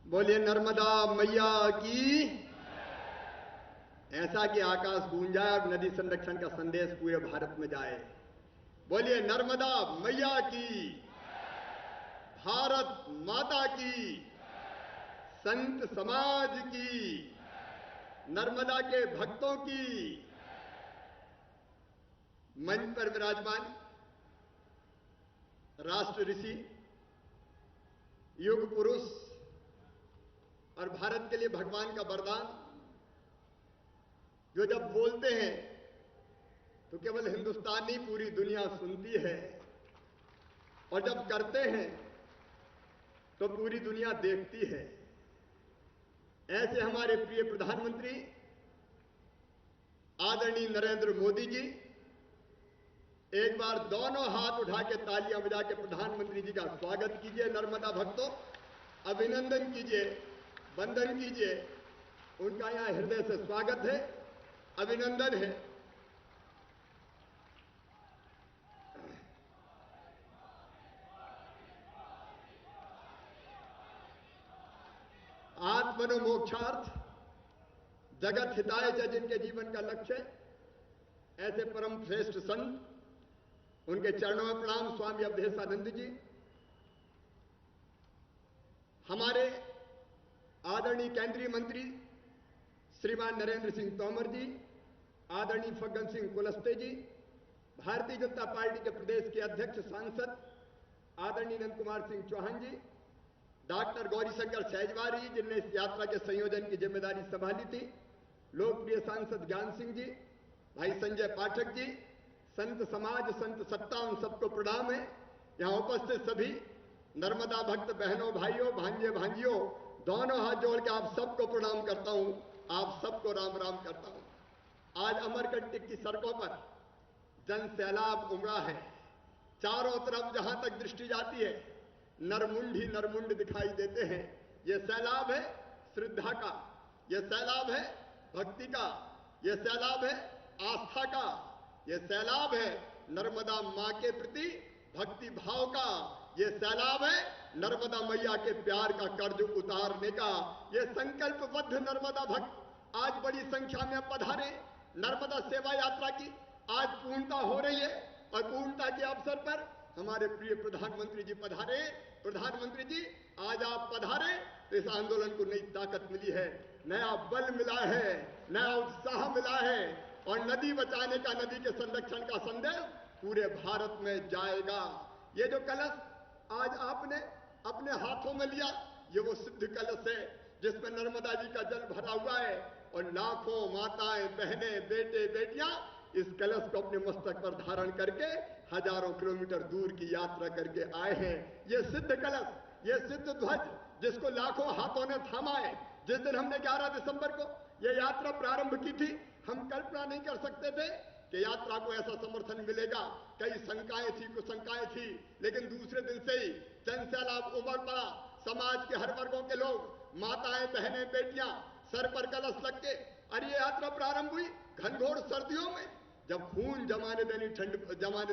बोलिए नर्मदा मैया की। ऐसा कि आकाश गूंज जाए और नदी संरक्षण का संदेश पूरे भारत में जाए। बोलिए नर्मदा मैया की, भारत माता की, संत समाज की, नर्मदा के भक्तों की। मंच पर विराजमान राष्ट्र ऋषि, युग पुरुष और भारत के लिए भगवान का वरदान, जो जब बोलते हैं तो केवल हिंदुस्तान नहीं पूरी दुनिया सुनती है, और जब करते हैं तो पूरी दुनिया देखती है। ऐसे हमारे प्रिय प्रधानमंत्री आदरणीय नरेंद्र मोदी जी, एक बार दोनों हाथ उठा के तालियां बजा के प्रधानमंत्री जी का स्वागत कीजिए। नर्मदा भक्तों, अभिनंदन कीजिए, वंदन कीजिए। उनका यहां हृदय से स्वागत है, अभिनंदन है। आत्मनो मोक्षार्थ जगत हिताय च, जिनके जीवन का लक्ष्य है, ऐसे परम श्रेष्ठ संत, उनके चरणों में प्रणाम। स्वामी अवधेशानंद जी, हमारे आदरणीय केंद्रीय मंत्री श्रीमान नरेंद्र सिंह तोमर जी, आदरणीय फग्गन सिंह कुलस्ते जी, भारतीय जनता पार्टी के प्रदेश के अध्यक्ष सांसद आदरणीय नंद कुमार सिंह चौहान जी, डॉक्टर गौरीशंकर सहजवारी, जिनने इस यात्रा के संयोजन की जिम्मेदारी संभाली थी, लोकप्रिय सांसद ज्ञान सिंह जी, भाई संजय पाठक जी, संत समाज, संत सत्ता, उन सबको प्रणाम है। यहां उपस्थित सभी नर्मदा भक्त बहनों, भाइयों, भांजे भांजियों, दोनों हाथ जोड़ के आप सबको प्रणाम करता हूं, आप सबको राम राम करता हूं। आज अमरकंटक की सड़कों पर जन सैलाब उमड़ा है। चारों तरफ जहां तक दृष्टि जाती है नरमुंड ही नरमुंड दिखाई देते हैं। यह सैलाब है श्रद्धा का, यह सैलाब है भक्ति का, यह सैलाब है आस्था का, यह सैलाब है नर्मदा मां के प्रति भक्ति भाव का, यह सैलाब है नर्मदा मैया के प्यार का कर्ज उतारने का। यह संकल्पबद्ध नर्मदा भक्त आज बड़ी संख्या में पधारे। नर्मदा सेवा यात्रा की आज पूर्णता हो रही है, और पूर्णता के अवसर पर हमारे प्रिय प्रधानमंत्री जी पधारे। प्रधानमंत्री जी, आज आप पधारे तो इस आंदोलन को नई ताकत मिली है, नया बल मिला है, नया उत्साह मिला है, और नदी बचाने का, नदी के संरक्षण का संदेश पूरे भारत में जाएगा। ये जो कलश आज आपने अपने हाथों में लिया, ये वो सिद्ध कलश है जिसमें नर्मदा जी का जल भरा हुआ है, और लाखों माताएं, बहनें, बेटे, बेटियां इस कलश को अपने मस्तक पर धारण करके हजारों किलोमीटर दूर की यात्रा करके आए हैं। ये सिद्ध कलश, ये सिद्ध ध्वज, जिसको लाखों हाथों ने थामा है। जिस दिन हमने 11 दिसंबर को यह यात्रा प्रारंभ की थी, हम कल्पना नहीं कर सकते थे कि यात्रा को ऐसा समर्थन मिलेगा। कई शंकाएं थी, कुछ शंकाएं थी, लेकिन दूसरे दिन से ही जन सैलाब उमड़ पड़ा। समाज के हर वर्गों के लोग, माताएं, बहनें, बेटियां, सर पर कलश लग के, और ये यात्रा प्रारंभ हुई घनघोर सर्दियों में, जब खून जमाने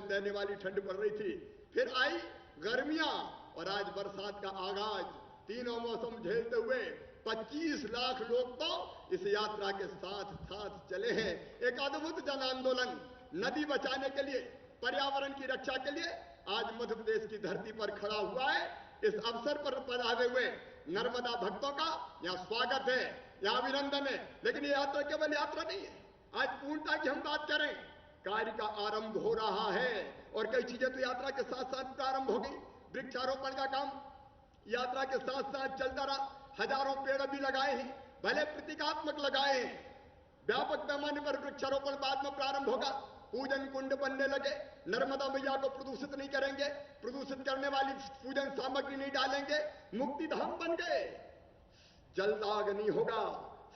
देने वाली ठंड पड़ रही थी। फिर आई गर्मियां, और आज बरसात का आगाज। तीनों मौसम झेलते हुए 25 लाख लोग तो इस यात्रा के साथ साथ चले हैं। एक अद्भुत जन आंदोलन नदी बचाने के लिए, पर्यावरण की रक्षा के लिए आज मध्य प्रदेश की धरती पर खड़ा हुआ है। इस अवसर पर पधारे हुए नर्मदा भक्तों का यहां स्वागत है, यहां अभिनंदन है। लेकिन ये यात्रा केवल यात्रा नहीं है। आज पूर्णता की हम बात करें, कार्य का आरंभ हो रहा है, और कई चीजें तो यात्रा के साथ साथ प्रारंभ हो गई। वृक्षारोपण का काम यात्रा के साथ साथ चलता रहा। हजारों पेड़ भी लगाए हैं, भले प्रतीकात्मक लगाए हैं। व्यापक पैमाने पर वृक्षारोपण बाद में प्रारंभ होगा। पूजन कुंड बनने लगे। नर्मदा मैया को प्रदूषित नहीं करेंगे, प्रदूषित करने वाली पूजन सामग्री नहीं डालेंगे। मुक्ति धाम बन गए, जलदाग नहीं होगा,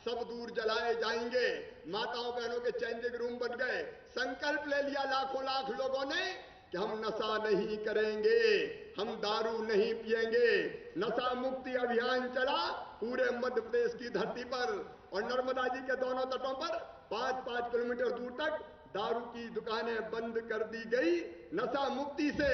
सब दूर जलाए जाएंगे। माताओं बहनों के चेंजिंग रूम बन गए। संकल्प ले लिया लाखों लाख लोगों ने कि हम नशा नहीं करेंगे, हम दारू नहीं पिएंगे। नशा मुक्ति अभियान चला पूरे मध्य प्रदेश की धरती पर, और नर्मदा जी के दोनों तटों पर 5-5 किलोमीटर दूर तक दारू की दुकानें बंद कर दी गई। नशा मुक्ति से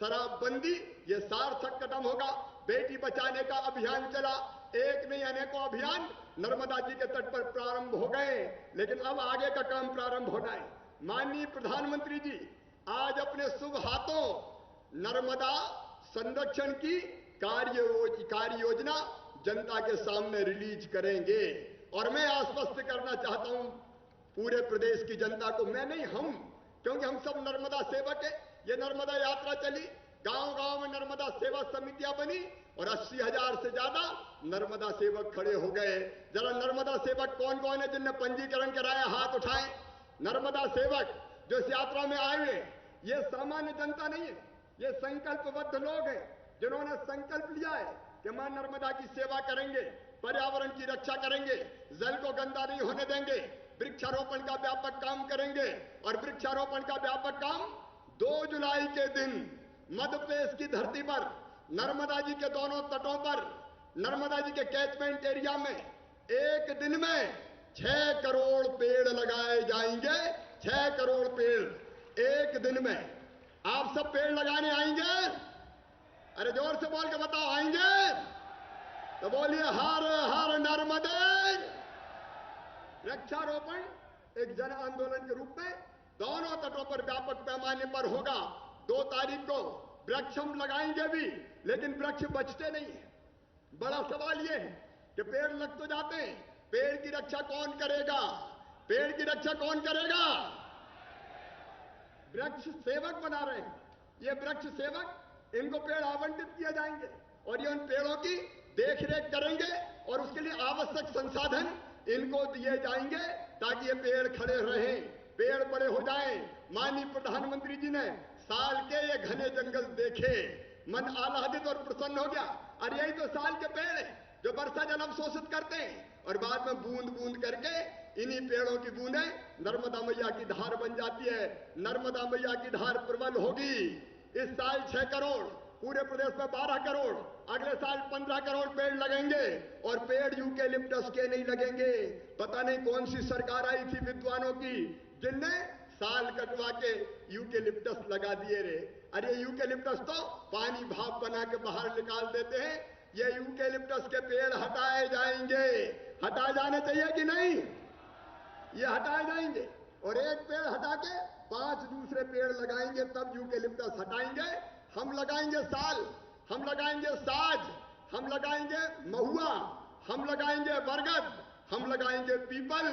शराबबंदी, ये सार्थक कदम होगा। बेटी बचाने का अभियान चला, एक नहीं अनेकों अभियान नर्मदा जी के तट पर प्रारंभ हो गए, लेकिन अब आगे का काम प्रारंभ होना है। माननीय प्रधानमंत्री जी आज अपने शुभ हाथों नर्मदा संरक्षण की कार्य योजना जनता के सामने रिलीज करेंगे। और मैं आश्वस्त करना चाहता हूं पूरे प्रदेश की जनता को, मैं नहीं हम, क्योंकि हम सब नर्मदा सेवक है। ये नर्मदा यात्रा चली, गांव गांव में नर्मदा सेवा समितियां बनी और 80,000 से ज्यादा नर्मदा सेवक खड़े हो गए। जरा नर्मदा सेवक कौन कौन है जिनने पंजीकरण कराया, हाथ उठाएं। नर्मदा सेवक जो इस यात्रा में आए हुए, ये सामान्य जनता नहीं है, ये संकल्पबद्ध लोग हैं जिन्होंने संकल्प लिया है कि मां नर्मदा की सेवा करेंगे, पर्यावरण की रक्षा करेंगे, जल को गंदा नहीं होने देंगे, वृक्षारोपण का व्यापक काम करेंगे। और वृक्षारोपण का व्यापक काम 2 जुलाई के दिन मध्य प्रदेश की धरती पर नर्मदा जी के दोनों तटों पर, नर्मदा जी के कैचमेंट एरिया में एक दिन में 6 करोड़ पेड़ लगाए जाएंगे। 6 करोड़ पेड़ एक दिन में। आप सब पेड़ लगाने आएंगे? अरे जोर से बोल के बताओ, आएंगे? तो बोलिए हर हर नर्मदे। वृक्षारोपण एक जन आंदोलन के रूप में दोनों तटों पर व्यापक पैमाने पर होगा। 2 तारीख को वृक्ष हम लगाएंगे भी, लेकिन वृक्ष बचते नहीं है। बड़ा सवाल यह है कि पेड़ लग तो जाते हैं, पेड़ की रक्षा कौन करेगा? पेड़ की रक्षा कौन करेगा? वृक्ष सेवक बना रहे हैं। ये वृक्ष सेवक, इनको पेड़ आवंटित किए जाएंगे और ये उन पेड़ों की देखरेख करेंगे और उसके लिए आवश्यक संसाधन इनको दिए जाएंगे ताकि ये पेड़ खड़े रहें, पेड़ बड़े हो जाएं। माननीय प्रधानमंत्री जी ने साल के ये घने जंगल देखे, मन आह्लादित और प्रसन्न हो गया। और यही तो साल के पेड़ हैं जो वर्षा जल अवशोषित करते हैं और बाद में बूंद बूंद करके इन्हीं पेड़ों की बूंदें नर्मदा मैया की धार बन जाती है। नर्मदा मैया की धार प्रबल होगी। इस साल 6 करोड़, पूरे प्रदेश में 12 करोड़, अगले साल 15 करोड़ पेड़ लगेंगे। और पेड़ यूकेलिप्टस के नहीं लगेंगे। पता नहीं कौन सी सरकार आई थी विद्वानों की जिनने साल कटवा के यूकेलिप्टस लगा दिए रे। अरे यूकेलिप्टस तो पानी भाप बना के बाहर निकाल देते हैं। ये यूकेलिप्टस के पेड़ हटाए जाएंगे। हटाए जाने चाहिए कि नहीं? ये हटाए जाएंगे और एक पेड़ हटा के 5 दूसरे पेड़ लगाएंगे, तब यूकेलिप्टस हटाएंगे। हम लगाएंगे साल, हम लगाएंगे साज, हम लगाएंगे महुआ, हम लगाएंगे बरगद, हम लगाएंगे पीपल।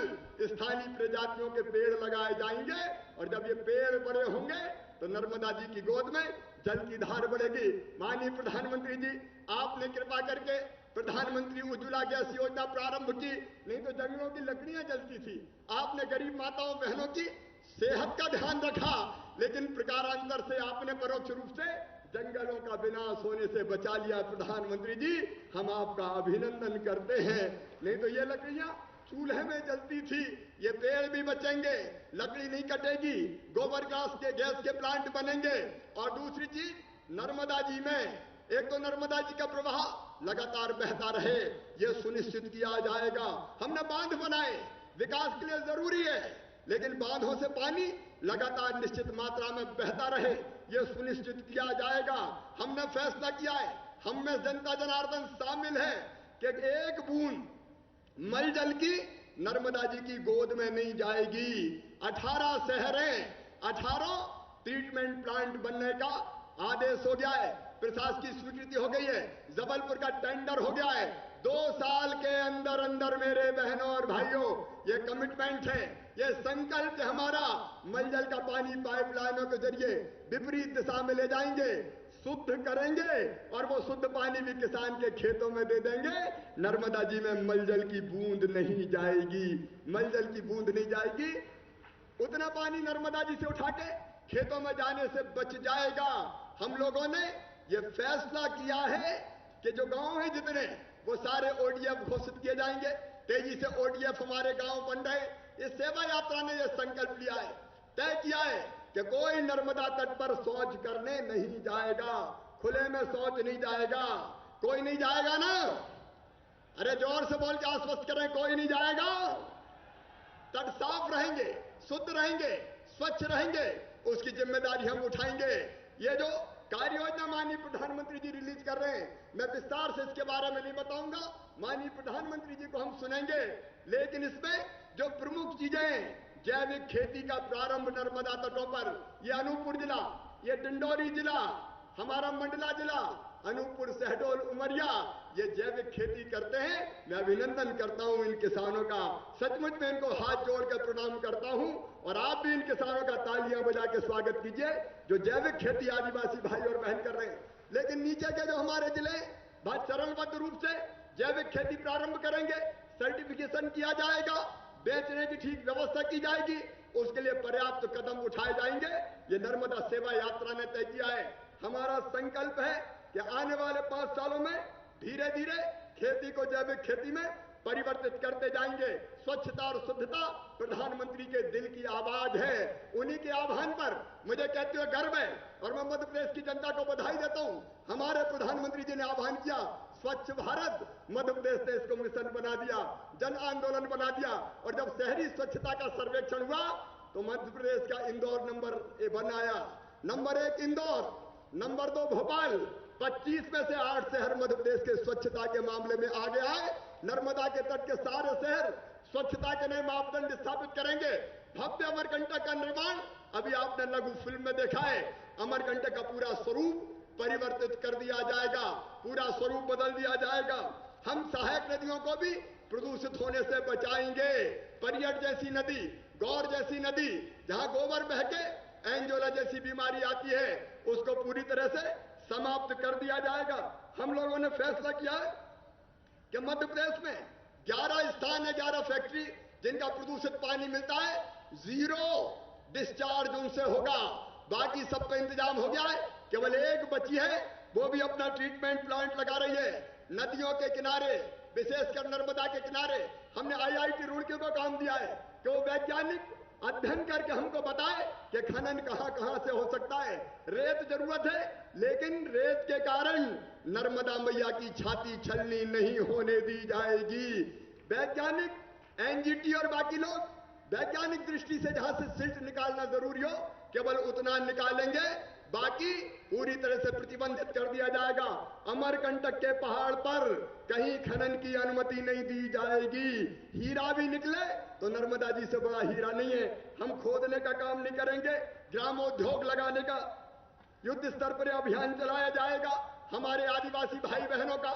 स्थानीय प्रजातियों के पेड़ लगाए जाएंगे और जब ये पेड़ बड़े होंगे तो नर्मदा जी की गोद में जल की धार बढ़ेगी। माननीय प्रधानमंत्री जी, आपने कृपा करके प्रधानमंत्री उज्ज्वला गैस योजना प्रारंभ की, नहीं तो जंगलों की लकड़ियां जलती थी। आपने गरीब माताओं बहनों की सेहत का ध्यान रखा, लेकिन प्रकारांतर से आपने परोक्ष रूप से जंगलों का विनाश होने से बचा लिया। प्रधानमंत्री जी, हम आपका अभिनंदन करते हैं। नहीं तो ये लकड़ियां चूल्हे में जलती थी, ये पेड़ भी बचेंगे, लकड़ी नहीं कटेगी, गोबर गैस के प्लांट बनेंगे। और दूसरी चीज, नर्मदा जी में एक तो नर्मदा जी का प्रवाह लगातार बहता रहे, यह सुनिश्चित किया जाएगा। हमने बांध बनाए, विकास के लिए जरूरी है, लेकिन बांधों से पानी लगातार निश्चित मात्रा में बहता रहे, यह सुनिश्चित किया जाएगा। हमने फैसला किया है, हम में जनता जनार्दन शामिल है कि एक बूंद मल जल की नर्मदा जी की गोद में नहीं जाएगी। 18 शहरें, 18 ट्रीटमेंट प्लांट बनने का आदेश हो गया है, प्रशासन की स्वीकृति हो गई है, जबलपुर का टेंडर हो गया है। 2 साल के अंदर अंदर मेरे बहनों और भाइयों, ये कमिटमेंट है, ये संकल्प है हमारा। मलजल का पानी पाइपलाइनों के जरिए विपरीत दिशा में ले जाएंगे, शुद्ध करेंगे और वो शुद्ध पानी भी किसान के खेतों में दे देंगे। नर्मदा जी में मलजल की बूंद नहीं जाएगी, मलजल की बूंद नहीं जाएगी। उतना पानी नर्मदा जी से उठा के खेतों में जाने से बच जाएगा। हम लोगों ने ये फैसला किया है कि जो गांव हैं जितने, वो सारे ओडीएफ घोषित किए जाएंगे। तेजी से ओडीएफ हमारे गांव बन रहे। इस सेवा यात्रा ने यह संकल्प लिया है, तय किया है कि कोई नर्मदा तट पर शौच करने नहीं जाएगा, खुले में शौच नहीं जाएगा। कोई नहीं जाएगा ना? अरे जोर से बोल के आश्वस्त करें, कोई नहीं जाएगा। तट साफ रहेंगे, शुद्ध रहेंगे, स्वच्छ रहेंगे, उसकी जिम्मेदारी हम उठाएंगे। ये जो कार्य योजना माननीय प्रधानमंत्री जी रिलीज कर रहे हैं। मैं विस्तार से इसके बारे में नहीं बताऊंगा, माननीय प्रधानमंत्री जी को हम सुनेंगे। लेकिन इसमें जो प्रमुख चीजें हैं, जैविक खेती का प्रारंभ नर्मदा तटों पर, ये अनूपपुर जिला, ये डिंडौरी जिला, हमारा मंडला जिला, अनूपपुर, शहडोल, उमरिया, ये जैविक खेती करते हैं। मैं अभिनंदन करता हूं इन किसानों का, सचमुच में इनको हाथ जोड़कर प्रणाम करता हूं। और आप भी इन किसानों का तालियां बजा के स्वागत कीजिए जो जैविक खेती आदिवासी भाई और बहन कर रहे हैं। लेकिन नीचे के जो हमारे जिले बहुत चरणबद्ध रूप से जैविक खेती प्रारंभ करेंगे, सर्टिफिकेशन किया जाएगा, बेचने की ठीक व्यवस्था की जाएगी, उसके लिए पर्याप्त कदम उठाए जाएंगे। ये नर्मदा सेवा यात्रा ने तय किया है। हमारा संकल्प है कि आने वाले 5 सालों में धीरे धीरे खेती को जैविक खेती में परिवर्तित करते जाएंगे। स्वच्छता और शुद्धता प्रधानमंत्री के दिल की आवाज है। उन्हीं के आह्वान पर मुझे कहते हुए गर्व है और मैं मध्य प्रदेश की जनता को बधाई देता हूं। हमारे प्रधानमंत्री जी ने आह्वान किया स्वच्छ भारत, मध्य प्रदेश ने इसको मिशन बना दिया, जन आंदोलन बना दिया। और जब शहरी स्वच्छता का सर्वेक्षण हुआ तो मध्य प्रदेश का इंदौर नंबर 1 आया। Number 1 Indore, number 2 Bhopal. 25 में से 8 शहर मध्य प्रदेश के स्वच्छता के मामले में आगे आए। नर्मदा के तट के सारे शहर स्वच्छता के नए मापदंड स्थापित करेंगे। भव्य अमरकंटक का निर्माण अभी आपने लघु फिल्म में देखा है। अमरकंटक का पूरा स्वरूप परिवर्तित कर दिया जाएगा, पूरा स्वरूप बदल दिया जाएगा। हम सहायक नदियों को भी प्रदूषित होने से बचाएंगे। परियट जैसी नदी, गौर जैसी नदी, जहां गोबर बह के एंजोला जैसी बीमारी आती है, उसको पूरी तरह से समाप्त कर दिया जाएगा। हम लोगों ने फैसला किया है कि मध्य प्रदेश में 11 स्थान है, 11 फैक्ट्री जिनका प्रदूषित पानी मिलता है, 0 डिस्चार्ज उनसे होगा। बाकी सब का इंतजाम हो गया है, केवल एक बची है, वो भी अपना ट्रीटमेंट प्लांट लगा रही है। नदियों के किनारे, विशेषकर नर्मदा के किनारे, हमने IIT रुड़की को काम दिया है कि वो वैज्ञानिक अध्ययन करके हमको बताए कि खनन कहां कहां से हो सकता है। रेत जरूरत है, लेकिन रेत के कारण नर्मदा मैया की छाती छलनी नहीं होने दी जाएगी। वैज्ञानिक, NGT और बाकी लोग वैज्ञानिक दृष्टि से जहां से सिल्ट निकालना जरूरी हो केवल उतना निकालेंगे, बाकी पूरी तरह से प्रतिबंधित कर दिया जाएगा। अमरकंटक के पहाड़ पर कहीं खनन की अनुमति नहीं दी जाएगी। हीरा भी निकले तो नर्मदा जी से बड़ा हीरा नहीं है। हम खोदने का काम नहीं करेंगे। ग्रामोद्योग लगाने का युद्ध स्तर पर अभियान चलाया जाएगा। हमारे आदिवासी भाई बहनों का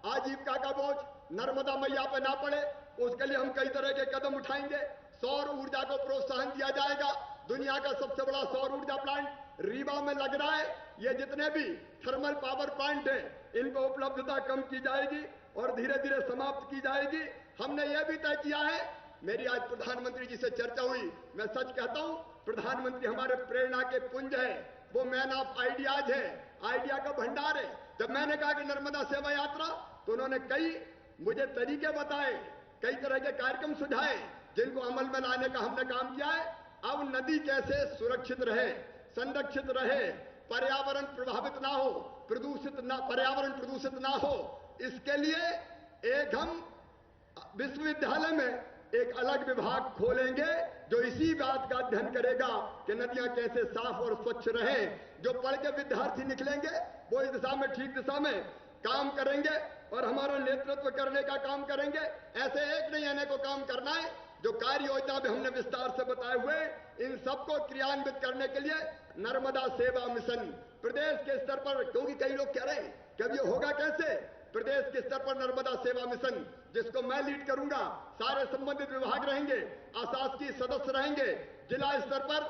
आजीविका का बोझ नर्मदा मैया पर ना पड़े, उसके लिए हम कई तरह के कदम उठाएंगे। सौर ऊर्जा को प्रोत्साहन दिया जाएगा। दुनिया का सबसे बड़ा सौर ऊर्जा प्लांट रीवा में लग रहा है। ये जितने भी थर्मल पावर प्लांट हैं, इनको उपलब्धता कम की जाएगी और धीरे धीरे समाप्त की जाएगी। हमने यह भी तय किया है, मेरी आज प्रधानमंत्री जी से चर्चा हुई, मैं सच कहता हूं, प्रधानमंत्री हमारे प्रेरणा के पुंज है, वो मैन ऑफ आइडियाज है, आइडिया का भंडार है। जब मैंने कहा कि नर्मदा सेवा यात्रा, तो उन्होंने कई मुझे तरीके बताए, कई तरह के कार्यक्रम सुझाए जिनको अमल में लाने का हमने काम किया है। अब नदी कैसे सुरक्षित रहे, संरक्षित रहे, पर्यावरण प्रभावित ना हो, पर्यावरण प्रदूषित ना हो, इसके लिए एक हम विश्वविद्यालय में एक अलग विभाग खोलेंगे जो इसी बात का अध्ययन करेगा कि नदियां कैसे साफ और स्वच्छ रहें। जो पढ़ के विद्यार्थी निकलेंगे वो इस दिशा में, ठीक दिशा में काम करेंगे और हमारा नेतृत्व करने का काम करेंगे। ऐसे एक नहीं अनेकों काम करना है। जो कार्य योजना में हमने विस्तार से बताए हुए, इन सबको क्रियान्वित करने के लिए नर्मदा सेवा मिशन प्रदेश के स्तर पर, क्योंकि कई लोग कह रहे हैं कि अब ये होगा कैसे, प्रदेश के स्तर पर नर्मदा सेवा मिशन जिसको मैं लीड करूंगा, सारे संबंधित विभाग रहेंगे, अशासकीय सदस्य रहेंगे। जिला स्तर पर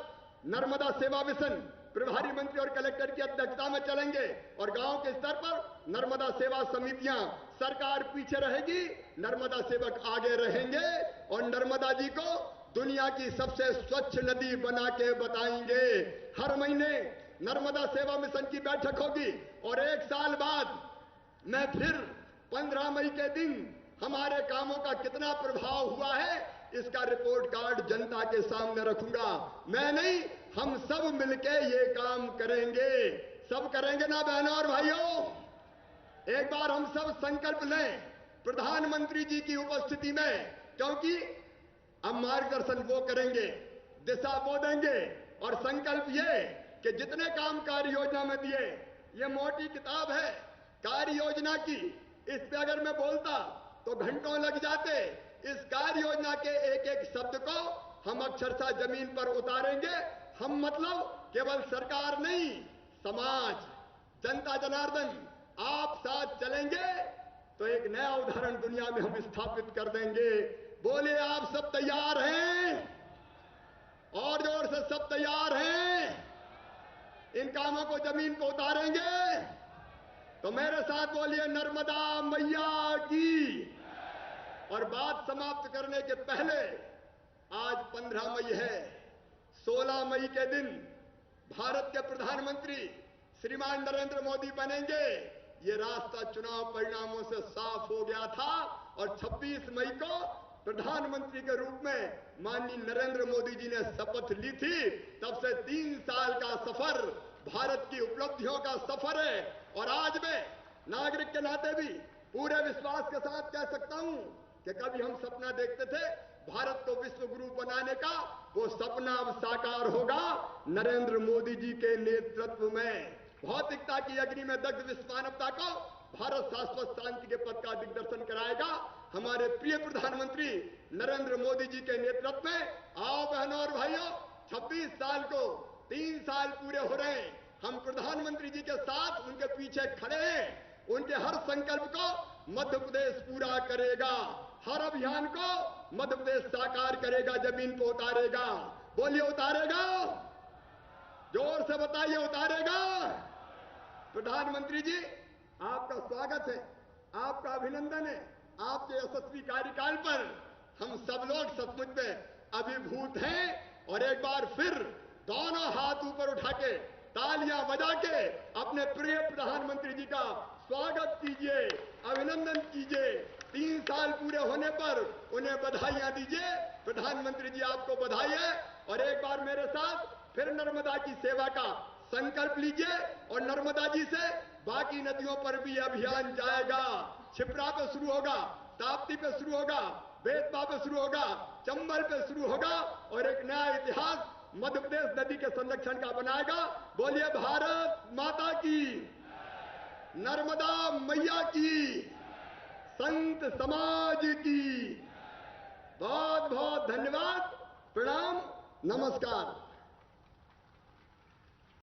नर्मदा सेवा मिशन प्रभारी मंत्री और कलेक्टर की अध्यक्षता में चलेंगे और गांव के स्तर पर नर्मदा सेवा समितियां, सरकार पीछे रहेगी, नर्मदा सेवक आगे रहेंगे और नर्मदा जी को दुनिया की सबसे स्वच्छ नदी बना के बताएंगे। हर महीने नर्मदा सेवा मिशन की बैठक होगी और 1 साल बाद मैं फिर 15 मई के दिन हमारे कामों का कितना प्रभाव हुआ है इसका रिपोर्ट कार्ड जनता के सामने रखूंगा। मैं नहीं, हम सब मिलके ये काम करेंगे। सब करेंगे ना बहनों और भाइयों? एक बार हम सब संकल्प लें प्रधानमंत्री जी की उपस्थिति में, क्योंकि अब मार्गदर्शन वो करेंगे, दिशा वो देंगे और संकल्प ये कि जितने काम कार्य योजना में दिए, ये मोटी किताब है कार्य योजना की। इस पे अगर मैं बोलता तो घंटों लग जाते। इस कार्य योजना के एक एक शब्द को हम अक्षरशः जमीन पर उतारेंगे। हम मतलब केवल सरकार नहीं, समाज, जनता जनार्दन आप साथ चलेंगे तो एक नया उदाहरण दुनिया में हम स्थापित कर देंगे। बोले आप सब तैयार हैं? और जोर से सब तैयार हैं? इन कामों को जमीन पर उतारेंगे तो मेरे साथ बोलिए नर्मदा मैया की। और बात समाप्त करने के पहले, आज 15 मई है। 16 मई के दिन भारत के प्रधानमंत्री श्रीमान नरेंद्र मोदी बनेंगे। ये रास्ता चुनाव परिणामों से साफ हो गया था और 26 मई को प्रधानमंत्री के रूप में माननीय नरेंद्र मोदी जी ने शपथ ली थी। तब से 3 साल का सफर भारत की उपलब्धियों का सफर है। और आज मैं नागरिक के नाते भी पूरे विश्वास के साथ कह सकता हूं कि कभी हम सपना देखते थे भारत को विश्व गुरु बनाने का, वो सपना अब साकार होगा नरेंद्र मोदी जी के नेतृत्व में। भौतिकता की अग्नि में दग्ध विश्व मानवता को भारत शाश्वत शांति के पथ का दिग्दर्शन कराएगा हमारे प्रिय प्रधानमंत्री नरेंद्र मोदी जी के नेतृत्व में। आओ बहनों और भाइयों, 26 साल को 3 साल पूरे हो रहे हैं। हम प्रधानमंत्री जी के साथ उनके पीछे खड़े हैं। उनके हर संकल्प को मध्य प्रदेश पूरा करेगा, हर अभियान को मध्य प्रदेश साकार करेगा, जमीन को उतारेगा। बोलिए उतारेगा? जोर से बताइए उतारेगा? प्रधानमंत्री जी, आपका स्वागत है, आपका अभिनंदन है। आपके यशस्वी कार्यकाल पर हम सब लोग सचमुच में अभिभूत हैं। और एक बार फिर दोनों हाथ ऊपर उठा के तालियां बजा के अपने प्रिय प्रधानमंत्री जी का स्वागत कीजिए, अभिनंदन कीजिए। 3 साल पूरे होने पर उन्हें बधाइयां दीजिए। प्रधानमंत्री जी आपको बधाई है। और एक बार मेरे साथ फिर नर्मदा की सेवा का संकल्प लीजिए और नर्मदा जी से बाकी नदियों पर भी अभियान जाएगा। क्षिप्रा पे शुरू होगा, ताप्ती पे शुरू होगा, बेतवा पे शुरू होगा, चंबल पे शुरू होगा और एक नया इतिहास मध्य प्रदेश नदी के संरक्षण का बनाएगा। बोलिए भारत माता की, नर्मदा मैया की, संत समाज की। बहुत बहुत धन्यवाद, प्रणाम, नमस्कार।